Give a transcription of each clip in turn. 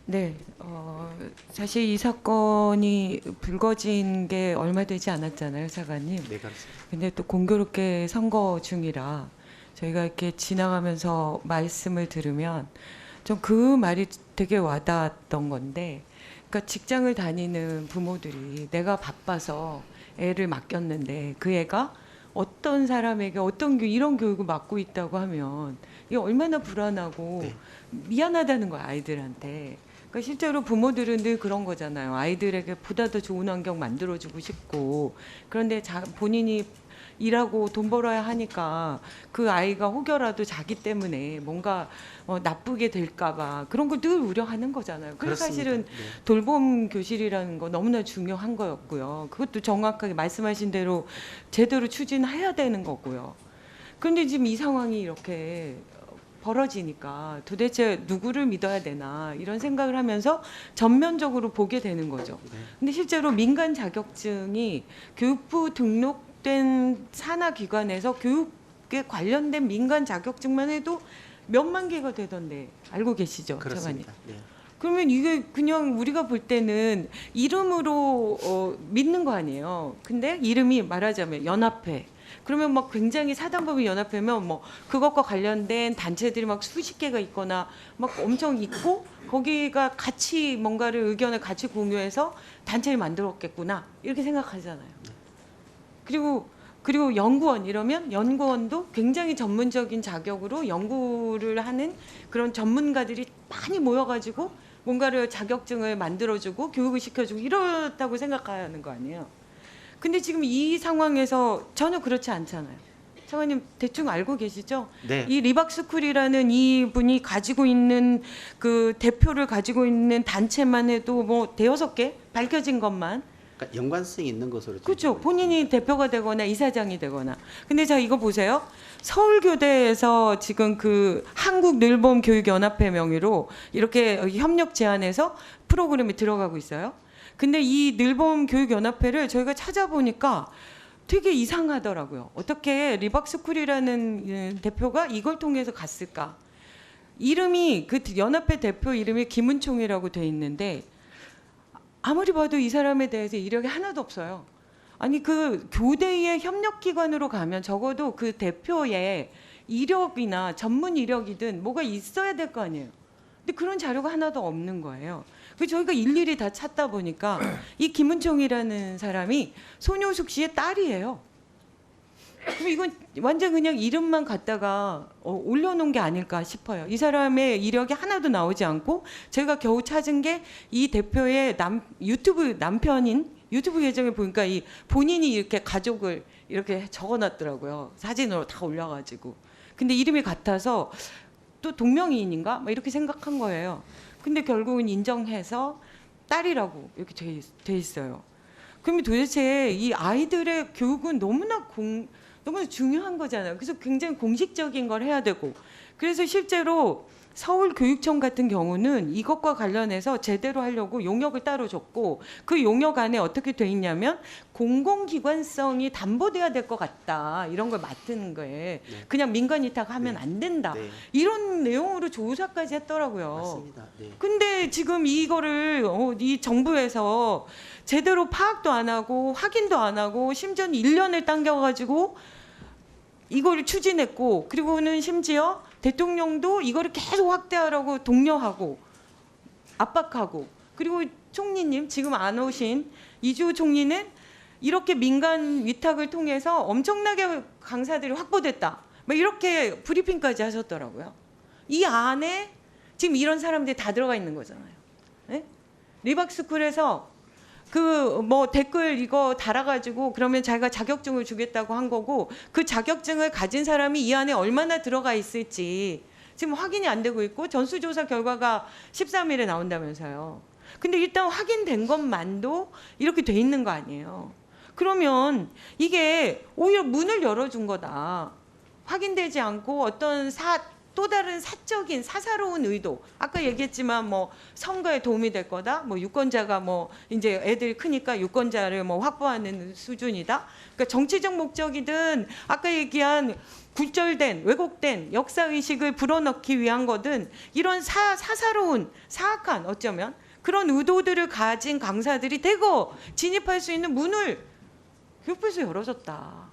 네, 사실 이 사건이 불거진 게 얼마 되지 않았잖아요, 사관님. 네, 그렇습니다. 근데 또 공교롭게 선거 중이라 저희가 이렇게 지나가면서 말씀을 들으면 좀 그 말이 되게 와닿았던 건데, 그러니까 직장을 다니는 부모들이 내가 바빠서 애를 맡겼는데 그 애가 어떤 사람에게 이런 교육을 맡고 있다고 하면 이게 얼마나 불안하고 네. 미안하다는 거야, 아이들한테. 그러니까 실제로 부모들은 늘 그런 거잖아요. 아이들에게 보다 더 좋은 환경 만들어주고 싶고, 그런데 본인이 일하고 돈 벌어야 하니까 그 아이가 혹여라도 자기 때문에 뭔가 나쁘게 될까봐 그런 걸 늘 우려하는 거잖아요. 그래서 그렇습니다. 사실은 네. 돌봄 교실이라는 거 너무나 중요한 거였고요. 그것도 정확하게 말씀하신 대로 제대로 추진해야 되는 거고요. 그런데 지금 이 상황이 이렇게 벌어지니까 도대체 누구를 믿어야 되나 이런 생각을 하면서 전면적으로 보게 되는 거죠. 네. 근데 실제로 민간 자격증이 교육부 등록된 산하기관에서 교육에 관련된 민간 자격증만 해도 몇만 개가 되던데 알고 계시죠, 차관님? 그렇습니다. 네. 그러면 이게 그냥 우리가 볼 때는 이름으로 믿는 거 아니에요. 근데 이름이 말하자면 연합회. 그러면 막 굉장히 사단법인 연합회면 뭐 그것과 관련된 단체들이 막 수십 개가 있거나 막 엄청 있고 거기가 같이 뭔가를 의견을 같이 공유해서 단체를 만들었겠구나 이렇게 생각하잖아요. 그리고 연구원 이러면 연구원도 굉장히 전문적인 자격으로 연구를 하는 그런 전문가들이 많이 모여가지고 뭔가를 자격증을 만들어주고 교육을 시켜주고 이렇다고 생각하는 거 아니에요. 근데 지금 이 상황에서 전혀 그렇지 않잖아요. 차관님 대충 알고 계시죠? 네. 이 리박스쿨이라는 이분이 가지고 있는 그 대표를 가지고 있는 단체만 해도 뭐 대여섯 개 밝혀진 것만 그러니까 연관성이 있는 것으로 지금 그렇죠. 보고 본인이 대표가 되거나 이사장이 되거나. 근데 자 이거 보세요. 서울교대에서 지금 그 한국늘봄교육연합회 명의로 이렇게 협력 제안해서 프로그램이 들어가고 있어요. 근데 이 늘봄교육연합회를 저희가 찾아보니까 되게 이상하더라고요. 어떻게 리박스쿨이라는 대표가 이걸 통해서 갔을까? 이름이 그 연합회 대표 이름이 김은총이라고 돼 있는데 아무리 봐도 이 사람에 대해서 이력이 하나도 없어요. 아니 그 교대의 협력기관으로 가면 적어도 그 대표의 이력이나 전문 이력이든 뭐가 있어야 될 거 아니에요. 근데 그런 자료가 하나도 없는 거예요. 그래서 저희가 일일이 다 찾다 보니까 이 김은총이라는 사람이 손효숙 씨의 딸이에요. 그럼 이건 완전 그냥 이름만 갖다가 올려놓은 게 아닐까 싶어요. 이 사람의 이력이 하나도 나오지 않고 제가 겨우 찾은 게 이 대표의 유튜브 남편인 유튜브 계정에 보니까 이 본인이 이렇게 가족을 이렇게 적어놨더라고요. 사진으로 다 올려가지고. 근데 이름이 같아서 또 동명이인인가? 막 이렇게 생각한 거예요. 근데 결국은 인정해서 딸이라고 이렇게 돼 있어요. 그러면 도대체 이 아이들의 교육은 너무나 중요한 거잖아요. 그래서 굉장히 공식적인 걸 해야 되고. 그래서 실제로 서울교육청 같은 경우는 이것과 관련해서 제대로 하려고 용역을 따로 줬고 그 용역 안에 어떻게 돼 있냐면 공공기관성이 담보돼야 될 것 같다. 이런 걸 맡는 거에 그냥 민간 위탁하면 네. 안 된다. 네. 이런 내용으로 조사까지 했더라고요. 맞습니다. 네. 근데 지금 이거를 이 정부에서 제대로 파악도 안 하고 확인도 안 하고 심지어는 1년을 당겨가지고 이거를 추진했고 그리고는 심지어 대통령도 이거를 계속 확대하라고 독려하고 압박하고 그리고 총리님 지금 안 오신 이주호 총리는 이렇게 민간 위탁을 통해서 엄청나게 강사들이 확보됐다. 막 이렇게 브리핑까지 하셨더라고요. 이 안에 지금 이런 사람들이 다 들어가 있는 거잖아요. 네? 리박스쿨에서 그 뭐 댓글 이거 달아가지고 그러면 자기가 자격증을 주겠다고 한 거고 그 자격증을 가진 사람이 이 안에 얼마나 들어가 있을지 지금 확인이 안 되고 있고 전수조사 결과가 13일에 나온다면서요. 근데 일단 확인된 것만도 이렇게 돼 있는 거 아니에요. 그러면 이게 오히려 문을 열어준 거다. 확인되지 않고 어떤 또 다른 사적인 사사로운 의도, 아까 얘기했지만 뭐 선거에 도움이 될 거다, 뭐 유권자가 뭐 이제 애들이 크니까 유권자를 뭐 확보하는 수준이다. 그러니까 정치적 목적이든 아까 얘기한 굴절된 왜곡된 역사 의식을 불어넣기 위한 거든 이런 사사로운 사악한 어쩌면 그런 의도들을 가진 강사들이 대거 진입할 수 있는 문을 교육부에서 열어줬다.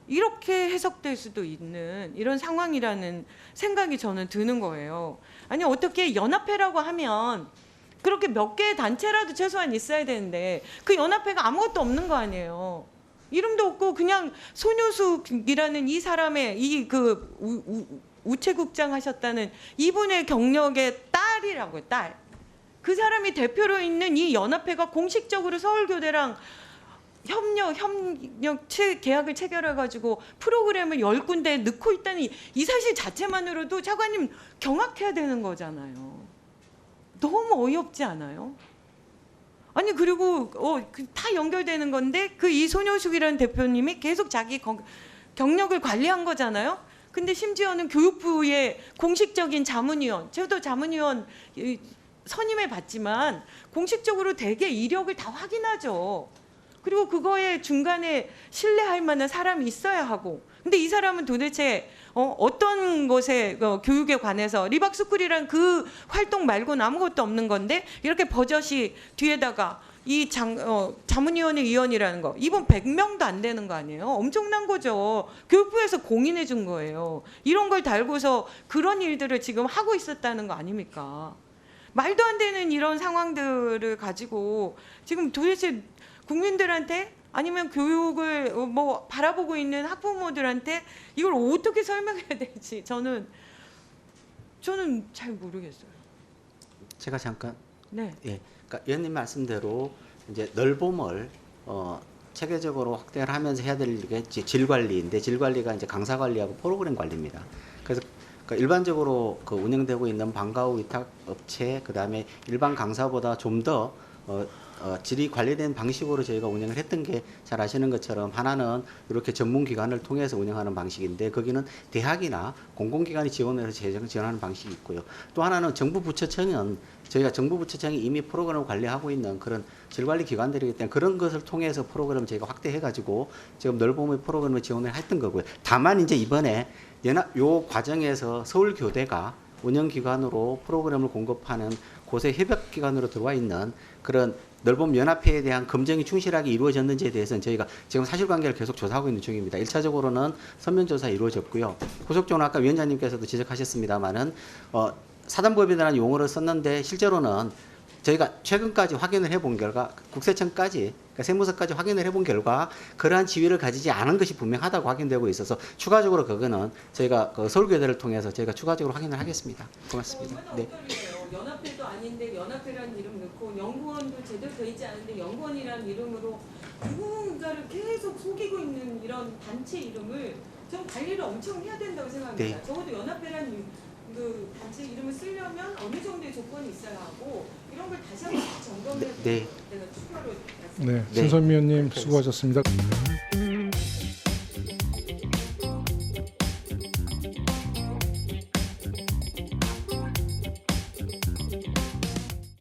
이렇게 해석될 수도 있는 이런 상황이라는 생각이 저는 드는 거예요. 아니 어떻게 연합회라고 하면 그렇게 몇 개의 단체라도 최소한 있어야 되는데 그 연합회가 아무것도 없는 거 아니에요. 이름도 없고 그냥 손효숙이라는 이 사람의 이 그 우체국장 하셨다는 이분의 경력의 딸이라고요. 딸. 그 사람이 대표로 있는 이 연합회가 공식적으로 서울교대랑 협력 계약을 체결해가지고 프로그램을 10군데 넣고 있다니 이 사실 자체만으로도 차관님 경악해야 되는 거잖아요. 너무 어이없지 않아요? 아니 그리고 다 연결되는 건데 그 이 손효숙이라는 대표님이 계속 자기 경력을 관리한 거잖아요. 근데 심지어는 교육부의 공식적인 자문위원, 저도 자문위원 선임해 봤지만 공식적으로 대개 이력을 다 확인하죠. 그리고 그거에 중간에 신뢰할 만한 사람이 있어야 하고. 근데 이 사람은 도대체 어떤 것에 교육에 관해서 리박스쿨이란 그 활동 말고는 아무것도 없는 건데 이렇게 버젓이 뒤에다가 이 자문위원회 위원이라는 거 이번 100명도 안 되는 거 아니에요? 엄청난 거죠. 교육부에서 공인해 준 거예요. 이런 걸 달고서 그런 일들을 지금 하고 있었다는 거 아닙니까? 말도 안 되는 이런 상황들을 가지고 지금 도대체 국민들한테 아니면 교육을 뭐 바라보고 있는 학부모들한테 이걸 어떻게 설명해야 될지 저는 잘 모르겠어요. 제가 잠깐 네. 예, 그러니까 위원님 말씀대로 이제 널봄을 체계적으로 확대를 하면서 해야 될 게 질 관리인데 질 관리가 이제 강사 관리하고 프로그램 관리입니다. 그래서 그러니까 일반적으로 그 운영되고 있는 방과후 위탁 업체 그다음에 일반 강사보다 좀 더 질이 관리된 방식으로 저희가 운영을 했던 게 잘 아시는 것처럼 하나는 이렇게 전문기관을 통해서 운영하는 방식인데 거기는 대학이나 공공기관이 지원해서 지원하는 방식이 있고요. 또 하나는 정부 부처청은 저희가 정부 부처청이 이미 프로그램을 관리하고 있는 그런 질관리 기관들이기 때문에 그런 것을 통해서 프로그램을 저희가 확대해가지고 지금 널봄의 프로그램을 지원을 했던 거고요. 다만 이제 이번에 요 과정에서 서울교대가 운영기관으로 프로그램을 공급하는 곳의 협약기관으로 들어와 있는 그런 널봄 연합회에 대한 검증이 충실하게 이루어졌는지에 대해서는 저희가 지금 사실관계를 계속 조사하고 있는 중입니다. 1차적으로는 서면조사 이루어졌고요. 후속적으로 아까 위원장님께서도 지적하셨습니다마는 사단법인이라는 용어를 썼는데 실제로는 저희가 최근까지 확인을 해본 결과 국세청까지 그러니까 세무서까지 확인을 해본 결과 그러한 지위를 가지지 않은 것이 분명하다고 확인되고 있어서 추가적으로 그거는 저희가 그 서울교대를 통해서 저희가 추가적으로 확인을 하겠습니다. 고맙습니다. 네. 연합회도 아닌데 연합회라는 이름 넣고 연구원도 제대로 돼 있지 않은데 연구원이라는 이름으로 누군가를 계속 속이고 있는 이런 단체 이름을 좀 관리를 엄청 해야 된다고 생각합니다. 네. 적어도 연합회라는 그 단체 이름을 쓰려면 어느 정도의 조건이 있어야 하고 이런 걸 다시 한번 점검해서 네. 내가 추가로 네, 신선미 의원님 수고하셨습니다.